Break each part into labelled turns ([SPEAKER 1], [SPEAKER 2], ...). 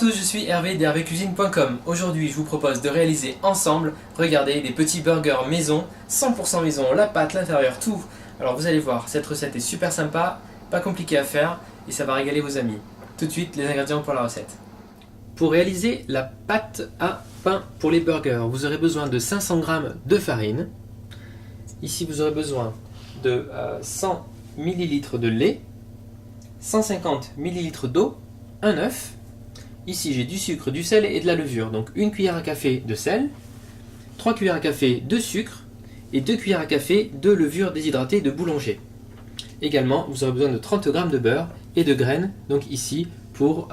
[SPEAKER 1] tous, je suis Hervé d'hervécuisine.com. Aujourd'hui, je vous propose de réaliser ensemble, regardez, des petits burgers maison, 100% maison, la pâte, l'intérieur, tout. Alors vous allez voir, cette recette est super sympa, pas compliquée à faire et ça va régaler vos amis. Tout de suite, les ingrédients pour la recette. Pour réaliser la pâte à pain pour les burgers, vous aurez besoin de 500 g de farine. Ici, vous aurez besoin de 100 ml de lait, 150 ml d'eau, un œuf. Ici j'ai du sucre, du sel et de la levure. Donc une cuillère à café de sel, 3 cuillères à café de sucre et 2 cuillères à café de levure déshydratée de boulanger. Également vous aurez besoin de 30 g de beurre et de graines, donc ici pour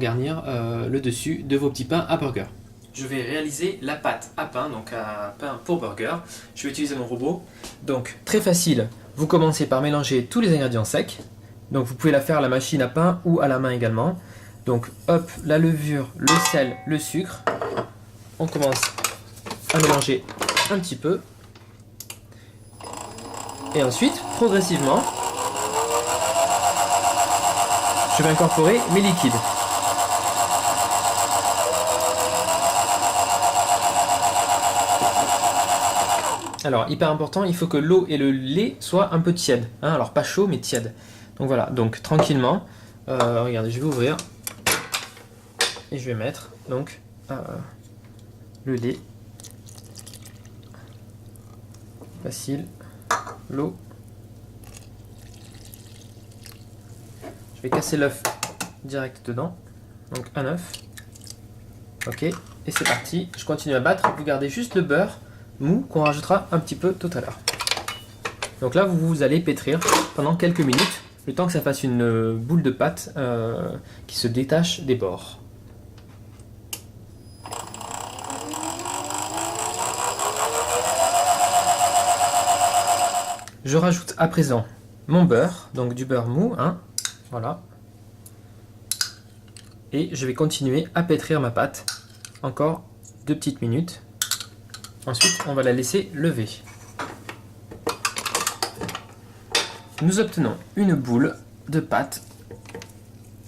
[SPEAKER 1] garnir le dessus de vos petits pains à burger. Je vais réaliser la pâte à pain, donc à pain pour burger. Je vais utiliser mon robot. Donc très facile, vous commencez par mélanger tous les ingrédients secs. Donc vous pouvez la faire à la machine à pain ou à la main également. Donc hop, la levure, le sel, le sucre. On commence à mélanger un petit peu. Et ensuite, progressivement, je vais incorporer mes liquides. Alors, hyper important, il faut que l'eau et le lait soient un peu tièdes. Alors, pas chaud, mais tiède. Donc voilà, donc tranquillement, regardez, je vais ouvrir. Et je vais mettre donc le lait. Facile. L'eau. Je vais casser l'œuf direct dedans. Donc un œuf. Ok, et c'est parti. Je continue à battre. Vous gardez juste le beurre mou qu'on rajoutera un petit peu tout à l'heure. Donc là, vous allez pétrir pendant quelques minutes, le temps que ça fasse une boule de pâte qui se détache des bords. Je rajoute à présent mon beurre, donc du beurre mou, voilà. Et je vais continuer à pétrir ma pâte, encore 2 petites minutes. Ensuite, on va la laisser lever. Nous obtenons une boule de pâte,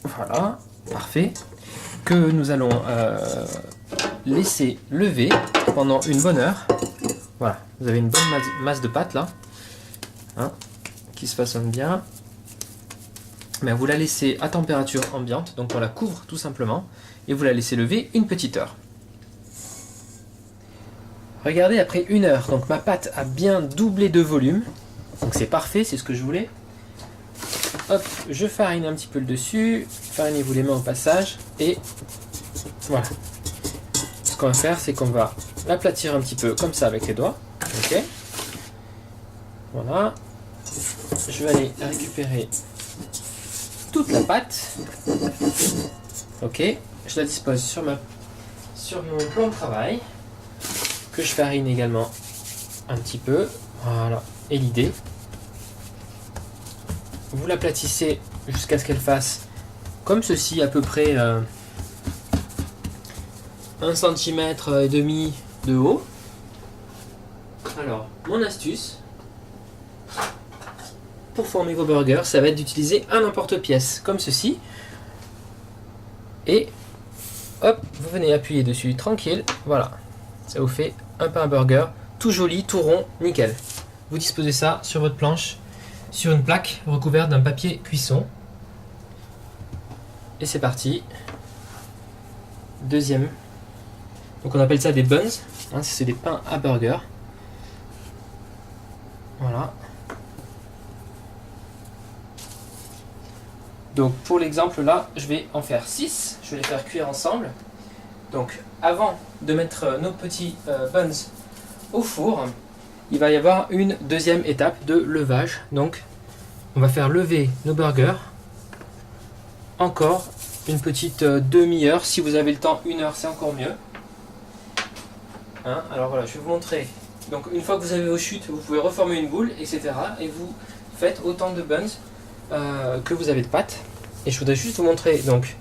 [SPEAKER 1] voilà, parfait, que nous allons laisser lever pendant une bonne heure. Voilà, vous avez une bonne masse de pâte là, qui se façonne bien. Mais vous la laissez à température ambiante, donc on la couvre tout simplement, et vous la laissez lever une petite heure. Regardez, après une heure, donc ma pâte a bien doublé de volume. Donc c'est parfait, c'est ce que je voulais. Hop, je farine un petit peu le dessus. Farinez-vous les mains au passage. Et voilà. Ce qu'on va faire, c'est qu'on va l'aplatir un petit peu comme ça avec les doigts. Ok. Voilà. Je vais aller récupérer toute la pâte. Ok. Je la dispose sur mon plan de travail. Que je farine également un petit peu. Voilà. Et l'idée, vous l'aplatissez jusqu'à ce qu'elle fasse comme ceci, à peu près 1,5 cm de haut. Alors, mon astuce pour former vos burgers, ça va être d'utiliser un emporte-pièce comme ceci. Et hop, vous venez appuyer dessus tranquille. Voilà, ça vous fait un pain burger tout joli, tout rond, nickel. Vous disposez ça sur votre planche, sur une plaque recouverte d'un papier cuisson. Et c'est parti. Deuxième. Donc on appelle ça des buns. C'est des pains à burger. Voilà. Donc pour l'exemple là, je vais en faire 6. Je vais les faire cuire ensemble. Donc avant de mettre nos petits buns au four, il va y avoir une deuxième étape de levage. Donc on va faire lever nos burgers encore une petite demi-heure. Si vous avez le temps, 1 heure, c'est encore mieux. Alors voilà, je vais vous montrer. Donc une fois que vous avez vos chutes, vous pouvez reformer une boule, etc. Et vous faites autant de buns que vous avez de pâte. Et je voudrais juste vous montrer, donc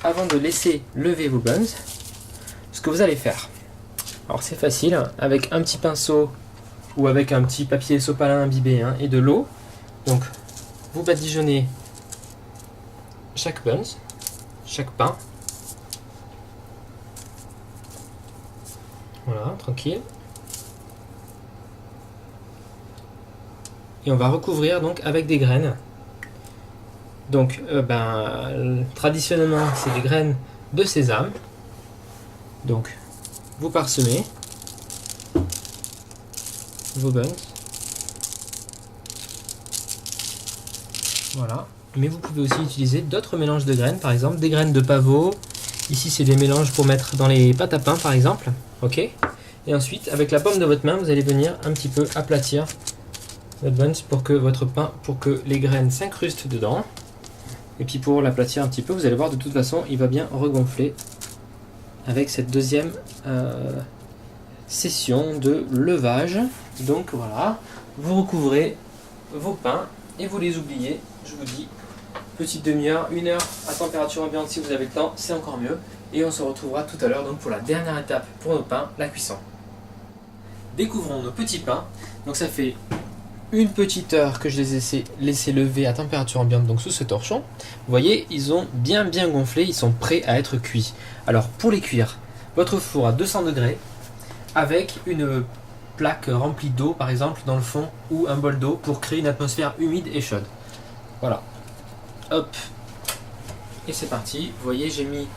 [SPEAKER 1] avant de laisser lever vos buns, ce que vous allez faire. Alors c'est facile, avec un petit pinceau ou avec un petit papier sopalin imbibé et de l'eau. Donc vous badigeonnez chaque buns, chaque pain. Voilà, tranquille. Et on va recouvrir donc avec des graines. Donc, traditionnellement, c'est des graines de sésame. Donc, vous parsemez vos buns. Voilà. Mais vous pouvez aussi utiliser d'autres mélanges de graines, par exemple des graines de pavot. Ici, c'est des mélanges pour mettre dans les pâtes à pain, par exemple. Ok. Et ensuite, avec la paume de votre main, vous allez venir un petit peu aplatir votre buns pour que votre pain, pour que les graines s'incrustent dedans. Et puis pour l'aplatir un petit peu, vous allez voir, de toute façon, il va bien regonfler avec cette deuxième session de levage. Donc voilà, vous recouvrez vos pains et vous les oubliez. Je vous dis, petite demi-heure, 1 heure à température ambiante si vous avez le temps, c'est encore mieux. Et on se retrouvera tout à l'heure donc pour la dernière étape pour nos pains, la cuisson. Découvrons nos petits pains. Donc ça fait une petite heure que je les ai laissés lever à température ambiante, donc sous ce torchon. Vous voyez, ils ont bien gonflé, ils sont prêts à être cuits. Alors pour les cuire, votre four à 200 degrés avec une plaque remplie d'eau par exemple dans le fond ou un bol d'eau pour créer une atmosphère humide et chaude. Voilà. Hop. Et c'est parti. Vous voyez, j'ai mis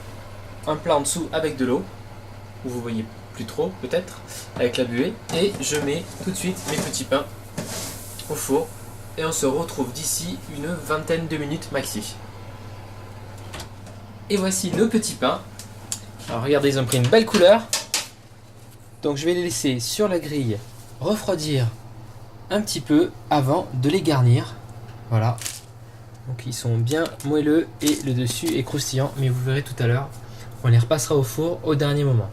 [SPEAKER 1] un plat en dessous avec de l'eau. Vous voyez plus trop peut-être avec la buée. Et je mets tout de suite mes petits pains au four. Et on se retrouve d'ici une vingtaine de minutes maxi. Et voici nos petits pains. Alors regardez, ils ont pris une belle couleur. Donc je vais les laisser sur la grille refroidir un petit peu avant de les garnir. Voilà. Donc ils sont bien moelleux et le dessus est croustillant. Mais vous verrez tout à l'heure, on les repassera au four au dernier moment.